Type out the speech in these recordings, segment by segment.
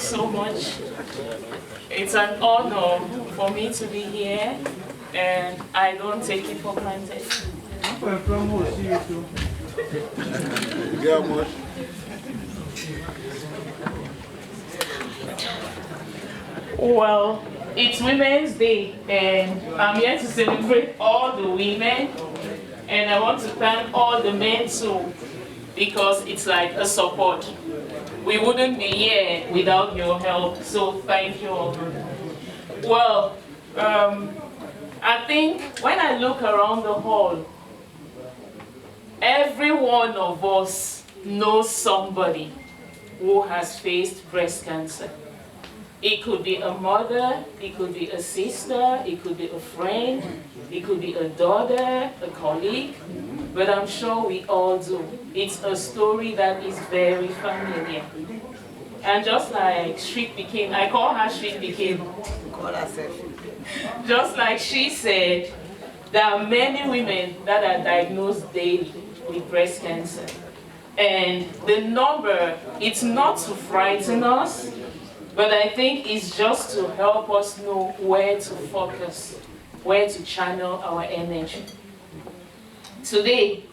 so much. It's an honor for me to be here, and I don't take it for granted. Well, it's Women's Day, and I'm here to celebrate all the women, and I want to thank all the men too, because it's like a support. We wouldn't be here without your help, so thank you all. Well, I think when I look around the hall, every one of us knows somebody who has faced breast cancer. It could be a mother, it could be a sister, it could be a friend, it could be a daughter, a colleague, but I'm sure we all do. It's a story that is very familiar. And just like Street Pikin, I call her Street Pikin. Just like she said, there are many women that are diagnosed daily with breast cancer. And the number, it's not to frighten us, but I think it's just to help us know where to focus, where to channel our energy. Today,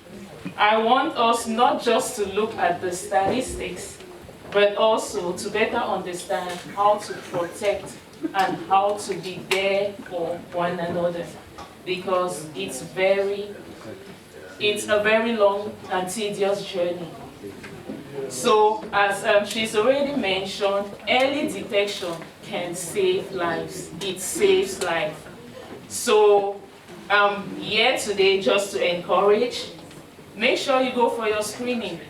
I want us not just to look at the statistics, but also to better understand how to protect and how to be there for one another, because it's a very long and tedious journey. So, as she's already mentioned, early detection can save lives. It saves life. So, I'm here today just to encourage. Make sure you go for your screening.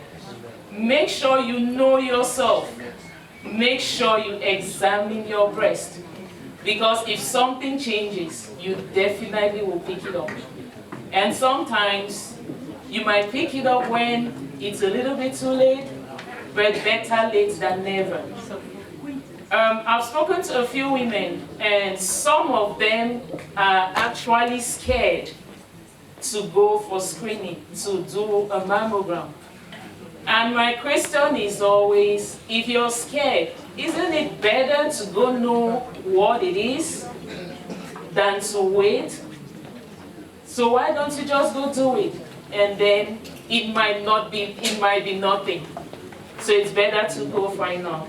Make sure you know yourself. Make sure you examine your breast. Because if something changes, you definitely will pick it up. And sometimes, you might pick it up when it's a little bit too late, but better late than never. I've spoken to a few women, and some of them are actually scared to go for screening, to do a mammogram. And my question is always, if you're scared, isn't it better to go know what it is than to wait? So why don't you just go do it? And then it might be nothing. So it's better to go find out.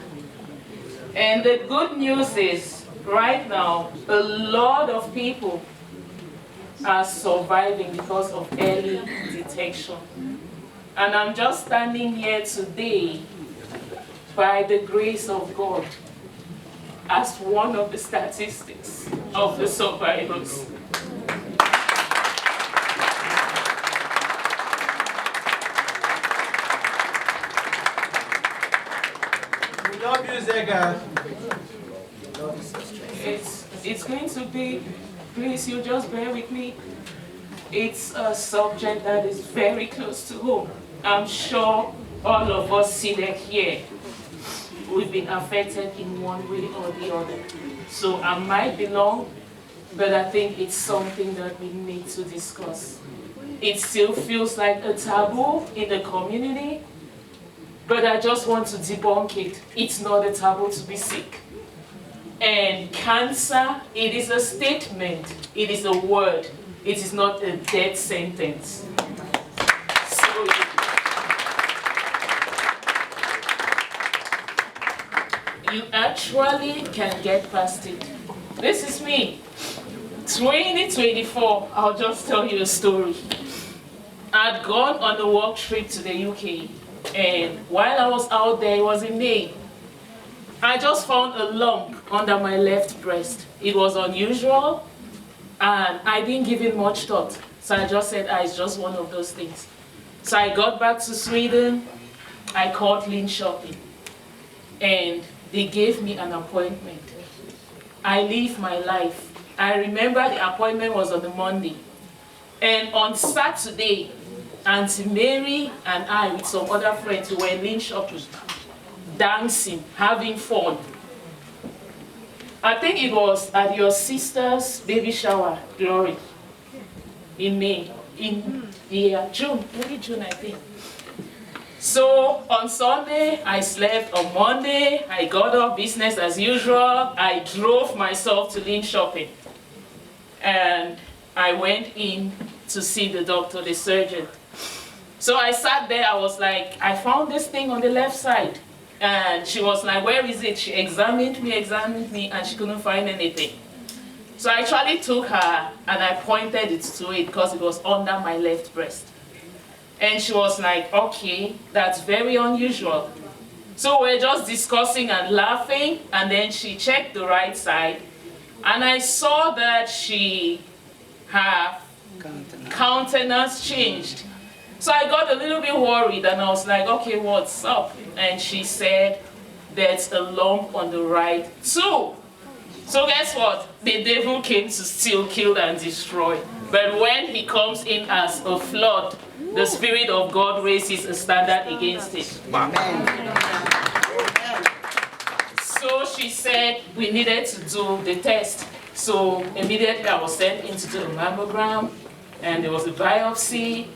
And the good news is, right now, a lot of people are surviving because of early detection. And I'm just standing here today by the grace of God as one of the statistics of the survivors. We love you, Zegha. It's going to be, please, you just bear with me. It's a subject that is very close to home. I'm sure all of us seated here, we've been affected in one way or the other. So I might be long, but I think it's something that we need to discuss. It still feels like a taboo in the community, but I just want to debunk it. It's not a taboo to be sick. And cancer, it is a statement, it is a word, it is not a death sentence. So you actually can get past it. This is me. 2024, I'll just tell you a story. I'd gone on a work trip to the UK, and while I was out there, it was in May, I just found a lump under my left breast. It was unusual, and I didn't give it much thought. So I just said, it's just one of those things. So I got back to Sweden, I called Lynn Shopping, and they gave me an appointment. I live my life. I remember the appointment was on a Monday. And on Saturday, Auntie Mary and I, with some other friends who were in Lynn Shopping, dancing, having fun. I think it was at your sister's baby shower, Glory, in May, in June, maybe June, I think. So on Sunday, I slept. On Monday, I got up, business as usual. I drove myself to Lynn Shopping. And I went in to see the doctor, the surgeon. So I sat there, I was like, I found this thing on the left side. And she was like, where is it? She examined me, and she couldn't find anything. So I actually took her and I pointed it to it because it was under my left breast. And she was like, okay, that's very unusual. So we're just discussing and laughing, and then she checked the right side, and I saw that her countenance changed. So I got a little bit worried, and I was like, okay, what's up? And she said, there's a lump on the right too. So guess what? The devil came to steal, kill, and destroy. But when he comes in as a flood, the Spirit of God raises a standard against it. Amen. So she said we needed to do the test. So immediately I was sent in to do a mammogram, and there was a biopsy.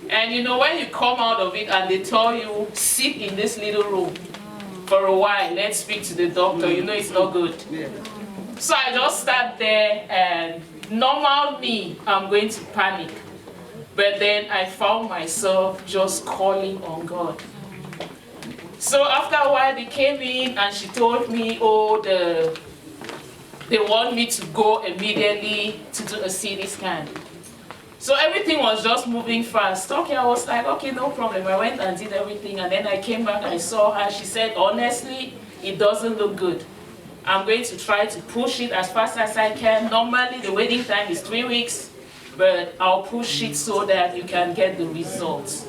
And you know, when you come out of it and they tell you, sit in this little room for a while, let's speak to the doctor, you know it's not good. So I just sat there, and normal me, I'm going to panic. But then I found myself just calling on God. So after a while, they came in and she told me, oh, they want me to go immediately to do a CT scan. So everything was just moving fast. Okay, I was like, okay, no problem. I went and did everything, and then I came back, I saw her. She said, honestly, it doesn't look good. I'm going to try to push it as fast as I can. Normally, the waiting time is 3 weeks, but I'll push it so that you can get the results.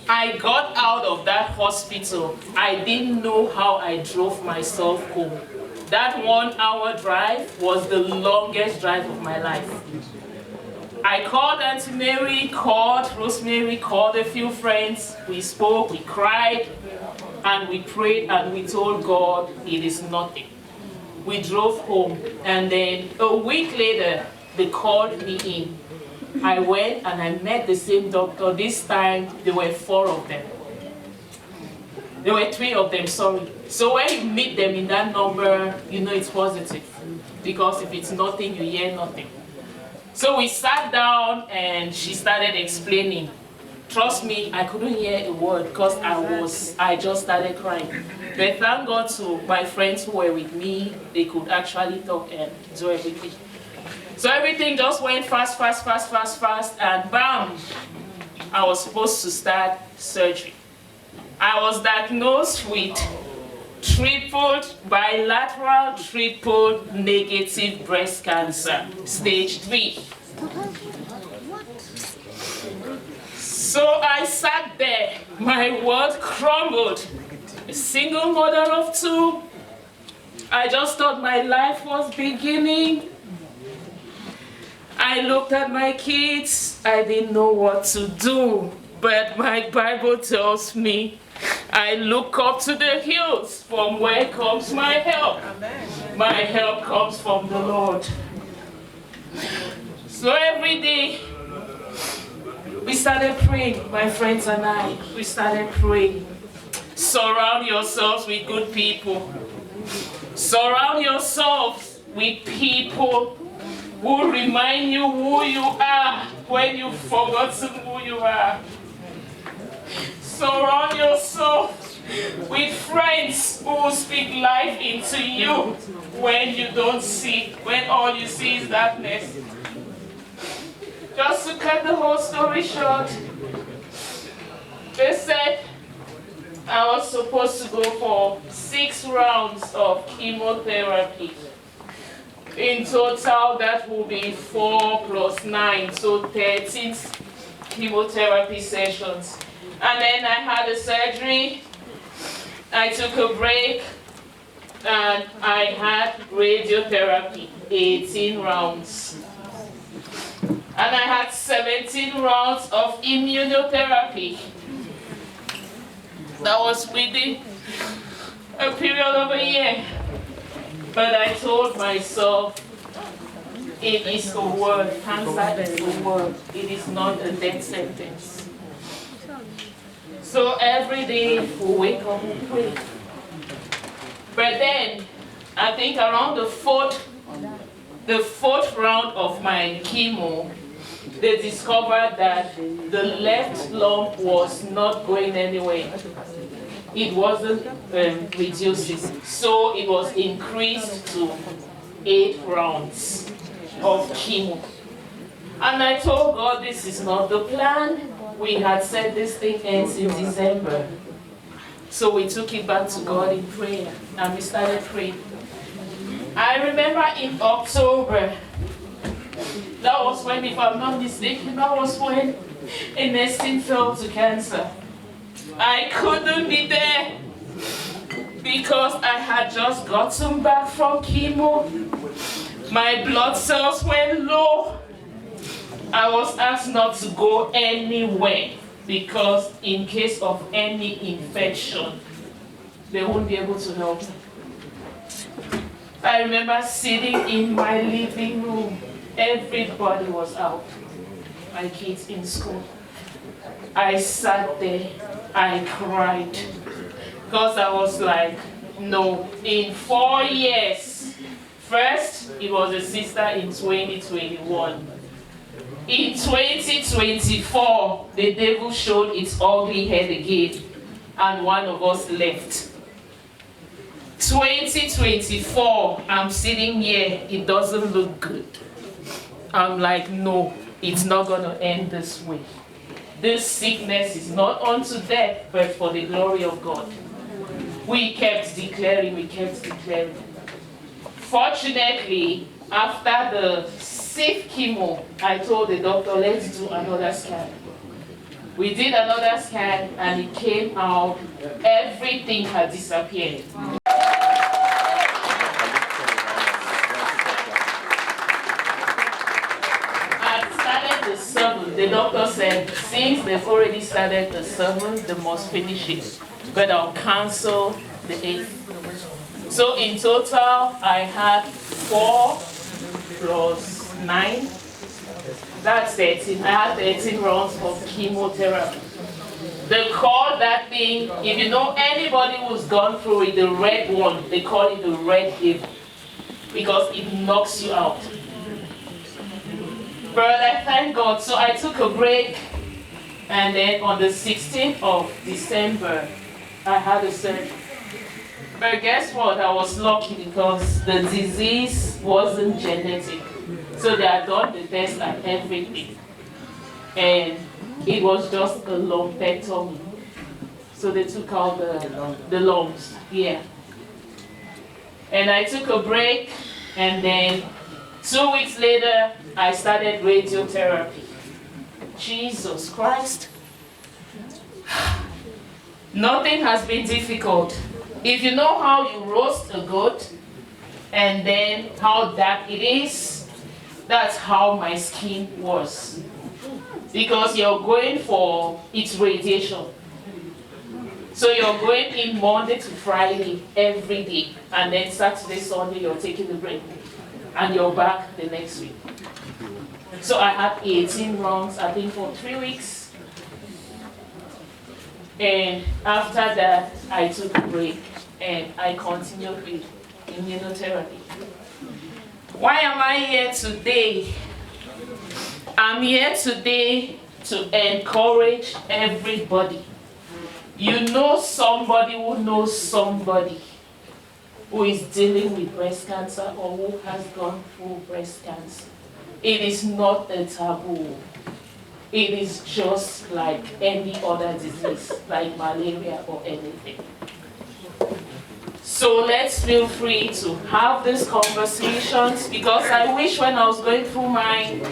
I got out of that hospital. I didn't know how I drove myself home. That 1 hour drive was the longest drive of my life. I called Auntie Mary, called Rosemary, called a few friends. We spoke, we cried, and we prayed, and we told God it is nothing. We drove home, and then a week later, they called me in. I went and I met the same doctor. This time, there were 4 of them. There were 3 of them, sorry. So when you meet them in that number, you know it's positive. Because if it's nothing, you hear nothing. So we sat down and she started explaining. Trust me, I couldn't hear a word because I just started crying. But thank God to my friends who were with me, they could actually talk and do everything. So everything just went fast, and bam, I was supposed to start surgery. I was diagnosed with bilateral triple negative breast cancer, stage 3. So I sat there, my world crumbled. A single mother of 2. I just thought my life was beginning. I looked at my kids, I didn't know what to do. But my Bible tells me, I look up to the hills, from where comes my help. Amen. My help comes from the Lord. So every day, we started praying, my friends and I. We started praying. Surround yourselves with good people. Surround yourselves with people who remind you who you are when you've forgotten who you are. Surround yourself with friends who will speak life into you when you don't see, when all you see is darkness. Just to cut the whole story short, they said I was supposed to go for 6 rounds of chemotherapy. In total, that will be 4 + 9, so 13 chemotherapy sessions. And then I had a surgery, I took a break, and I had radiotherapy, 18 rounds. And I had 17 rounds of immunotherapy. That was within a period of a year. But I told myself, it is a word, cancer is a word, it is not a death sentence. So every day we wake up and pray. But then, I think around the fourth round of my chemo, they discovered that the left lump was not going anywhere. It wasn't reducing. So it was increased to 8 rounds of chemo. And I told God, this is not the plan. We had said this thing ends in December. So we took it back to God in prayer, and we started praying. I remember in October, that was when, if I'm not mistaken, that was when Ernestine fell to cancer. I couldn't be there because I had just gotten back from chemo. My blood cells were low. I was asked not to go anywhere because in case of any infection, they won't be able to help me. I remember sitting in my living room. Everybody was out. My kids in school. I sat there. I cried. Because I was like, no, in 4 years. First, it was a sister in 2021. In 2024, the devil showed its ugly head again, and one of us left. 2024, I'm sitting here, it doesn't look good. I'm like, no, it's not going to end this way. This sickness is not unto death, but for the glory of God. We kept declaring, Fortunately, after the 6th chemo, I told the doctor, let's do another scan. We did another scan, and it came out, everything had disappeared. The doctor said, since they've already started the 7th, they must finish it. But I'll cancel the 8th. So in total, I had 4 plus 9. That's 13. I had 13 rounds of chemotherapy. They call that thing, if you know anybody who's gone through it, the red one, they call it the red devil. Because it knocks you out. But I thank God. So I took a break, and then on the 16th of December, I had a surgery. But guess what? I was lucky because the disease wasn't genetic. So they had done the test and everything. And it was just a lumpectomy. So they took out the lumps. Yeah. And I took a break, and then 2 weeks later, I started radiotherapy. Jesus Christ. Nothing has been difficult. If you know how you roast a goat, and then how dark it is, that's how my skin was. Because you're going for its radiation. So you're going in Monday to Friday, every day. And then Saturday, Sunday, you're taking a break. And you're back the next week. So I had 18 rounds, I think, for 3 weeks. And after that, I took a break and I continued with immunotherapy. Why am I here today? I'm here today to encourage everybody. You know somebody who knows somebody who is dealing with breast cancer or who has gone through breast cancer. It is not a taboo. It is just like any other disease, like malaria or anything. So let's feel free to have these conversations, because I wish when I was going through mine,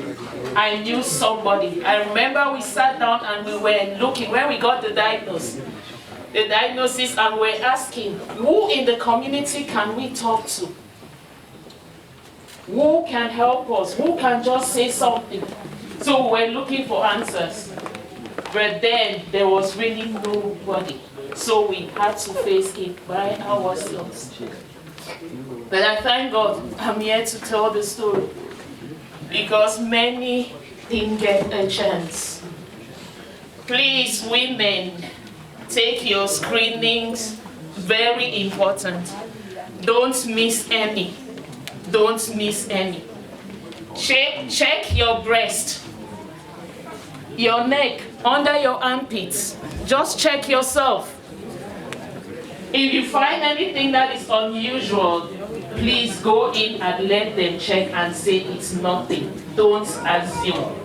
I knew somebody. I remember we sat down and we were looking, when we got the diagnosis, and we're asking, who in the community can we talk to? Who can help us? Who can just say something? So we're looking for answers. But then there was really nobody. So we had to face it by ourselves. But I thank God I'm here to tell the story, because many didn't get a chance. Please, women, Take your screenings, very important. Don't miss any. Don't miss any. Check your breast, your neck, under your armpits. Just check yourself. If you find anything that is unusual, please go in and let them check and say it's nothing. Don't assume.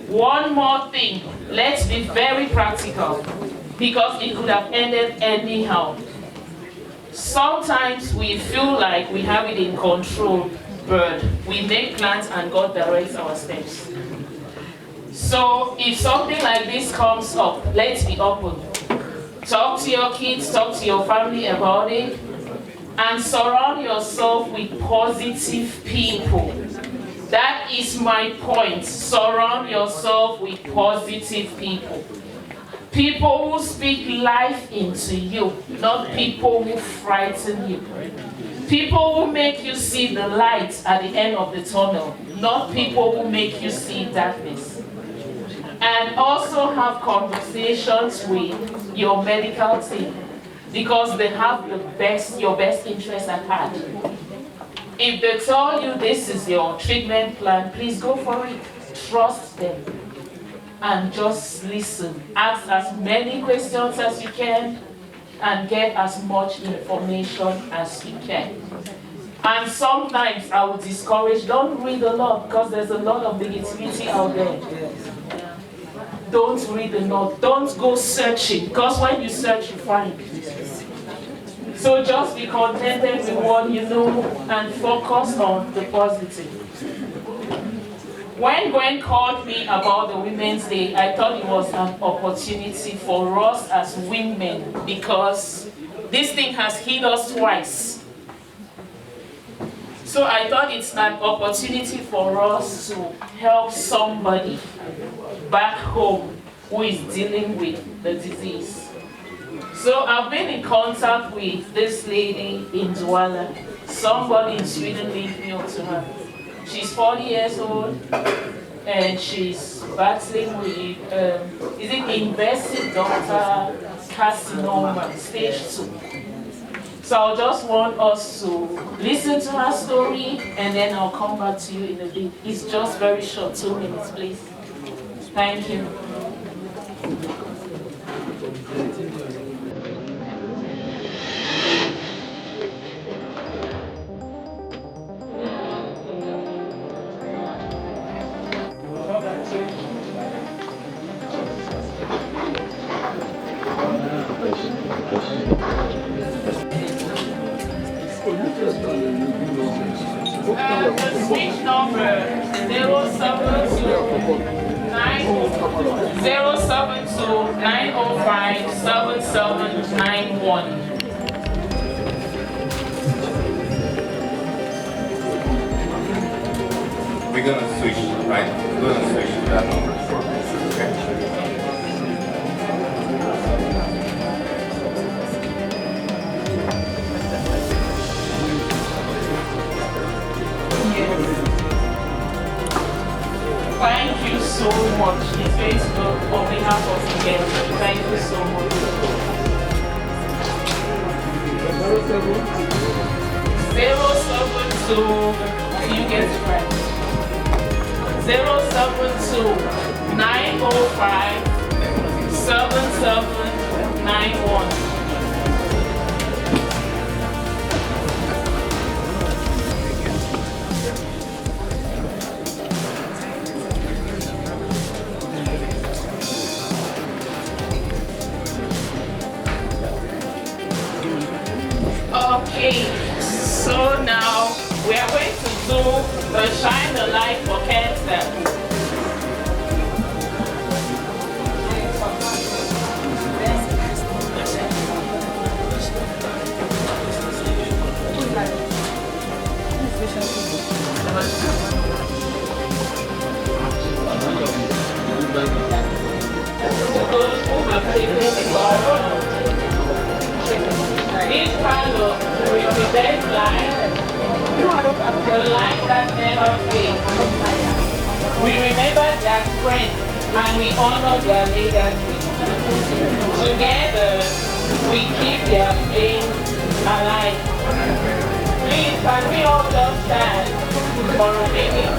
One more thing, let's be very practical, because it could have ended anyhow. Sometimes we feel like we have it in control, but we make plans and God directs our steps. So if something like this comes up, let's be open. Talk to your kids, talk to your family about it, and surround yourself with positive people. That is my point. Surround yourself with positive people. People who speak life into you, not people who frighten you. People who make you see the light at the end of the tunnel, not people who make you see darkness. And also have conversations with your medical team, because they have your best interest at heart. If they tell you this is your treatment plan, please go for it. Trust them. And just listen. Ask as many questions as you can and get as much information as you can. And sometimes I would discourage, don't read a lot, because there's a lot of negativity out there. Don't read a lot. Don't go searching, because when you search, you find. So just be contented with what you know and focus on the positive. When Gwen called me about the Women's Day, I thought it was an opportunity for us as women, because this thing has hit us twice. So I thought it's an opportunity for us to help somebody back home who is dealing with the disease. So I've been in contact with this lady in Douala. Somebody in Sweden linked me up to her. She's 40 years old and she's battling with, is it invasive ductal carcinoma, stage 2. So I just want us to listen to her story and then I'll come back to you in a bit. It's just very short, 2 minutes, please. Thank you. The switch number 072-905-7791. We're gonna switch, right? We're gonna switch to that number. Okay. Thank you so much. It's very good on behalf of the guests. Thank you so much. 072, you get it right. 072-905-7791. Okay, so now we are going to do the Shine the Light for Cancer. This candle represents life, the light that never fades. We remember their strength and we honor their legacy. Together, we keep their faith alive. Please, can we all just stand for a minute?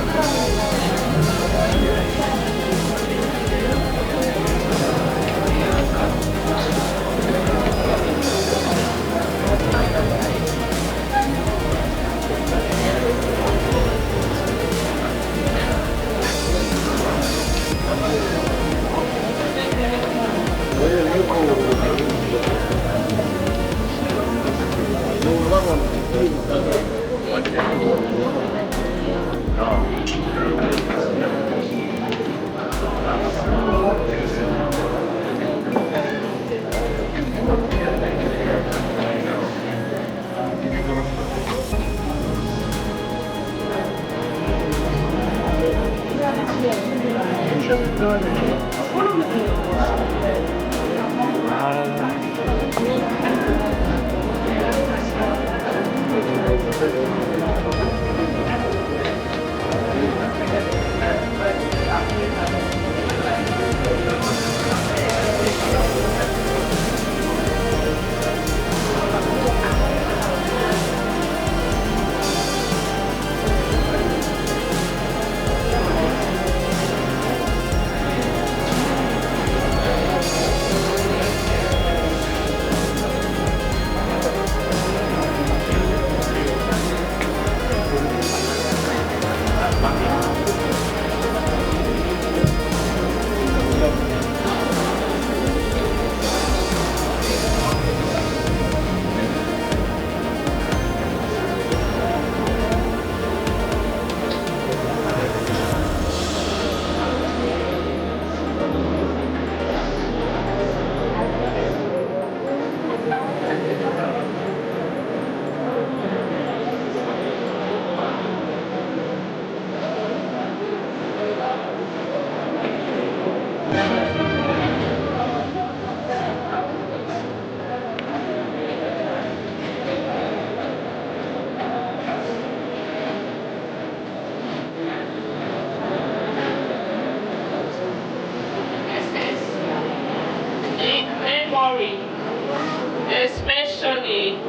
Especially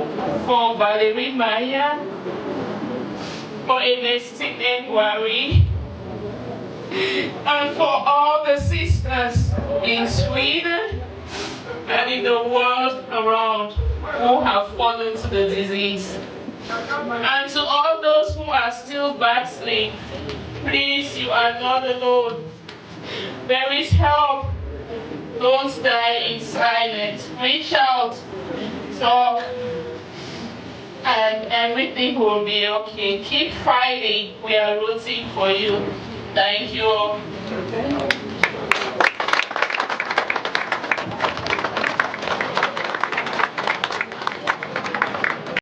for Valerie Maya, for Ernestine Engwari, and for all the sisters in Sweden and in the world around who have fallen to the disease. And to all those who are still battling, please, you are not alone. There is help. Don't die in silence. Reach out, talk, and everything will be okay. Keep fighting. We are rooting for you. Thank you all.